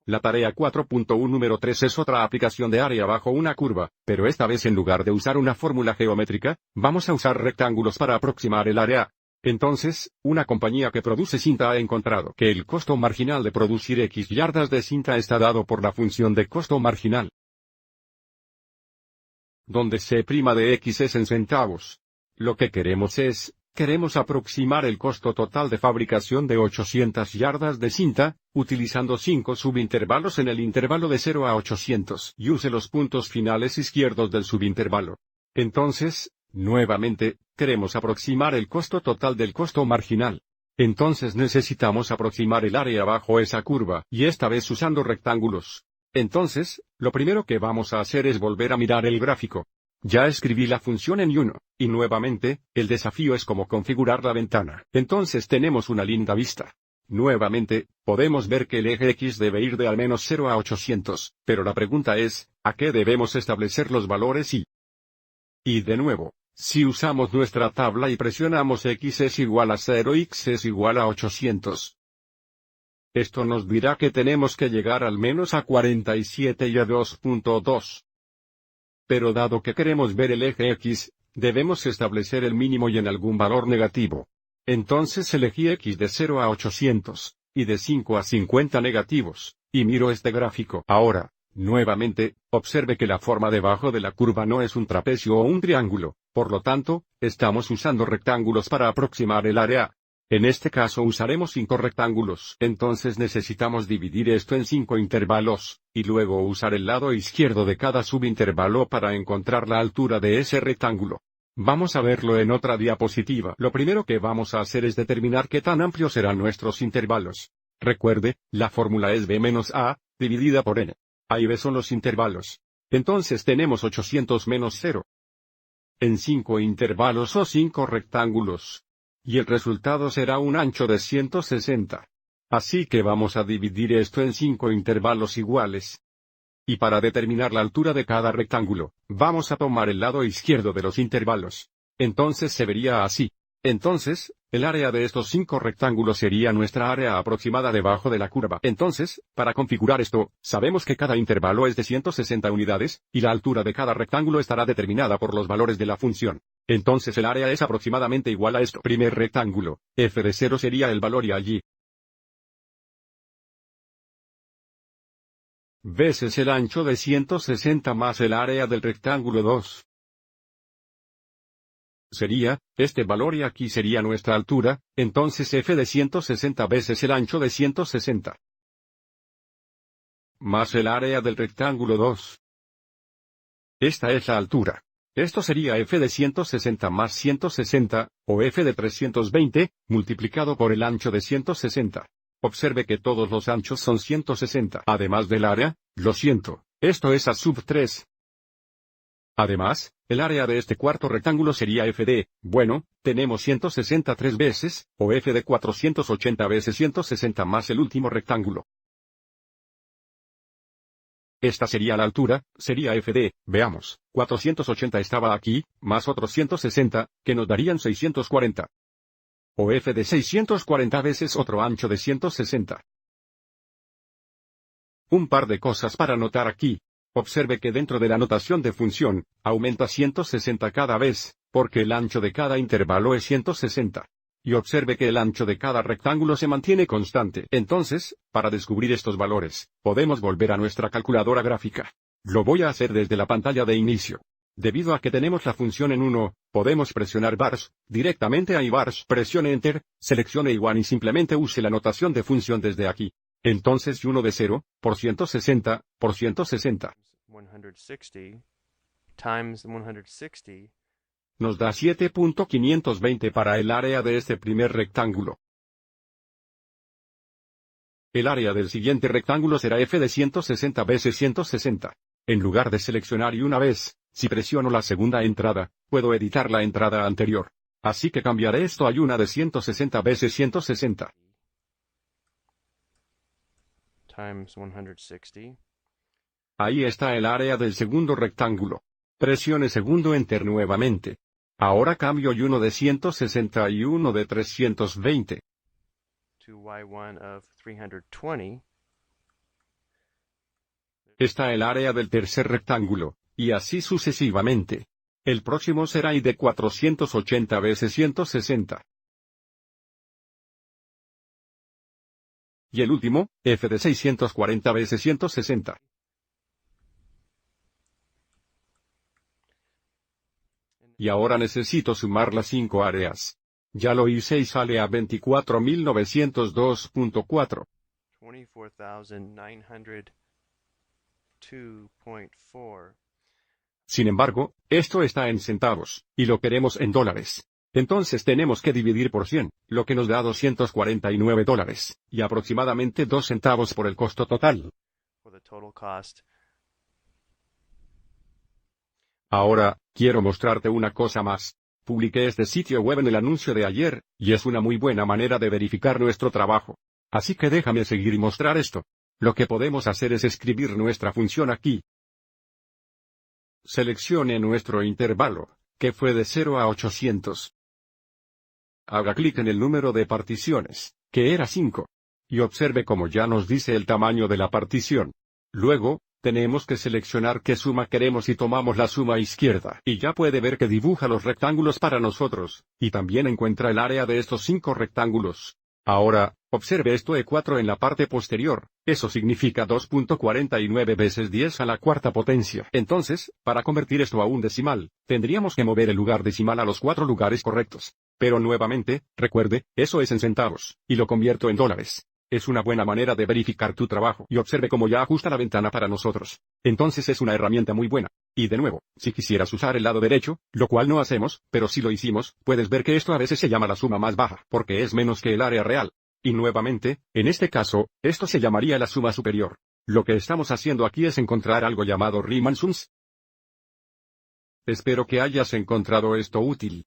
La tarea 4.1 número 3 es otra aplicación de área bajo una curva, pero esta vez en lugar de usar una fórmula geométrica, vamos a usar rectángulos para aproximar el área. Entonces, una compañía que produce cinta ha encontrado que el costo marginal de producir X yardas de cinta está dado por la función de costo marginal, donde C' de X es en centavos. Lo que queremos aproximar el costo total de fabricación de 800 yardas de cinta, utilizando 5 subintervalos en el intervalo de 0 a 800 y use los puntos finales izquierdos del subintervalo. Entonces, nuevamente, queremos aproximar el costo total del costo marginal. Entonces necesitamos aproximar el área bajo esa curva, y esta vez usando rectángulos. Entonces, lo primero que vamos a hacer es volver a mirar el gráfico. Ya escribí la función en Uno, y nuevamente, el desafío es cómo configurar la ventana. Entonces tenemos una linda vista. Nuevamente, podemos ver que el eje X debe ir de al menos 0 a 800, pero la pregunta es, ¿a qué debemos establecer los valores y? Y de nuevo, si usamos nuestra tabla y presionamos X es igual a 0 y X es igual a 800. Esto nos dirá que tenemos que llegar al menos a 47 y a 2.2. Pero dado que queremos ver el eje X, debemos establecer el mínimo y en algún valor negativo. Entonces elegí X de 0 a 800, y de 5 a 50 negativos, y miro este gráfico. Ahora, nuevamente, observe que la forma debajo de la curva no es un trapecio o un triángulo, por lo tanto, estamos usando rectángulos para aproximar el área. En este caso usaremos 5 rectángulos. Entonces necesitamos dividir esto en 5 intervalos, y luego usar el lado izquierdo de cada subintervalo para encontrar la altura de ese rectángulo. Vamos a verlo en otra diapositiva. Lo primero que vamos a hacer es determinar qué tan amplios serán nuestros intervalos. Recuerde, la fórmula es B menos A, dividida por N. A y B son los intervalos. Entonces tenemos 800 menos 0. En 5 intervalos o 5 rectángulos. Y el resultado será un ancho de 160. Así que vamos a dividir esto en 5 intervalos iguales. Y para determinar la altura de cada rectángulo, vamos a tomar el lado izquierdo de los intervalos. Entonces se vería así. Entonces, el área de estos 5 rectángulos sería nuestra área aproximada debajo de la curva. Entonces, para configurar esto, sabemos que cada intervalo es de 160 unidades, y la altura de cada rectángulo estará determinada por los valores de la función. Entonces el área es aproximadamente igual a esto. Primer rectángulo, f de 0 sería el valor y allí veces el ancho de 160 más el área del rectángulo 2. Sería, este valor y aquí sería nuestra altura, entonces f de 160 veces el ancho de 160. Más el área del rectángulo 2. Esta es la altura. Esto sería f de 160 más 160, o f de 320, multiplicado por el ancho de 160. Observe que todos los anchos son 160. Además del área, lo siento, esto es a sub 3. Además, el área de este cuarto rectángulo sería f de, bueno, tenemos 163 veces, o f de 480 veces 160 más el último rectángulo. Esta sería la altura, sería f de, veamos, 480 estaba aquí, más otros 160, que nos darían 640. O f de 640 veces otro ancho de 160. Un par de cosas para notar aquí. Observe que dentro de la notación de función, aumenta 160 cada vez, porque el ancho de cada intervalo es 160. Y observe que el ancho de cada rectángulo se mantiene constante. Entonces, para descubrir estos valores, podemos volver a nuestra calculadora gráfica. Lo voy a hacer desde la pantalla de inicio. Debido a que tenemos la función en 1, podemos presionar bars, directamente a bars, presione Enter, seleccione I1 y simplemente use la notación de función desde aquí. Entonces 1 de 0, por 160, por 160. 160 times 160 nos da 7.520 para el área de este primer rectángulo. El área del siguiente rectángulo será f de 160 veces 160. En lugar de seleccionar y una vez, si presiono la segunda entrada, puedo editar la entrada anterior. Así que cambiaré esto a una de 160 veces 160. times 160. Ahí está el área del segundo rectángulo. Presione segundo Enter nuevamente. Ahora cambio y uno de 160 y uno de 320. To y1 of 320. está el área del tercer rectángulo, y así sucesivamente. El próximo será y de 480 veces 160. Y el último, f de 640 veces 160. Y ahora necesito sumar las 5 áreas. Ya lo hice y sale a 24.902.4. 24,902.4. Sin embargo, esto está en centavos, y lo queremos en dólares. Entonces tenemos que dividir por 100, lo que nos da $249, y aproximadamente 2 centavos por el costo total. For the total cost. Ahora, quiero mostrarte una cosa más. Publiqué este sitio web en el anuncio de ayer, y es una muy buena manera de verificar nuestro trabajo. Así que déjame seguir y mostrar esto. Lo que podemos hacer es escribir nuestra función aquí. Seleccione nuestro intervalo, que fue de 0 a 800. Haga clic en el número de particiones, que era 5. Y observe cómo ya nos dice el tamaño de la partición. Luego, tenemos que seleccionar qué suma queremos y tomamos la suma izquierda. Y ya puede ver que dibuja los rectángulos para nosotros, y también encuentra el área de estos 5 rectángulos. Ahora, observe esto E4 en la parte posterior, eso significa 2.49 veces 10 a la cuarta potencia. Entonces, para convertir esto a un decimal, tendríamos que mover el lugar decimal a los 4 lugares correctos. Pero nuevamente, recuerde, eso es en centavos, y lo convierto en dólares. Es una buena manera de verificar tu trabajo y observe cómo ya ajusta la ventana para nosotros. Entonces es una herramienta muy buena. Y de nuevo, si quisieras usar el lado derecho, lo cual no hacemos, pero si lo hicimos, puedes ver que esto a veces se llama la suma más baja, porque es menos que el área real. Y nuevamente, en este caso, esto se llamaría la suma superior. Lo que estamos haciendo aquí es encontrar algo llamado Riemann sums. Espero que hayas encontrado esto útil.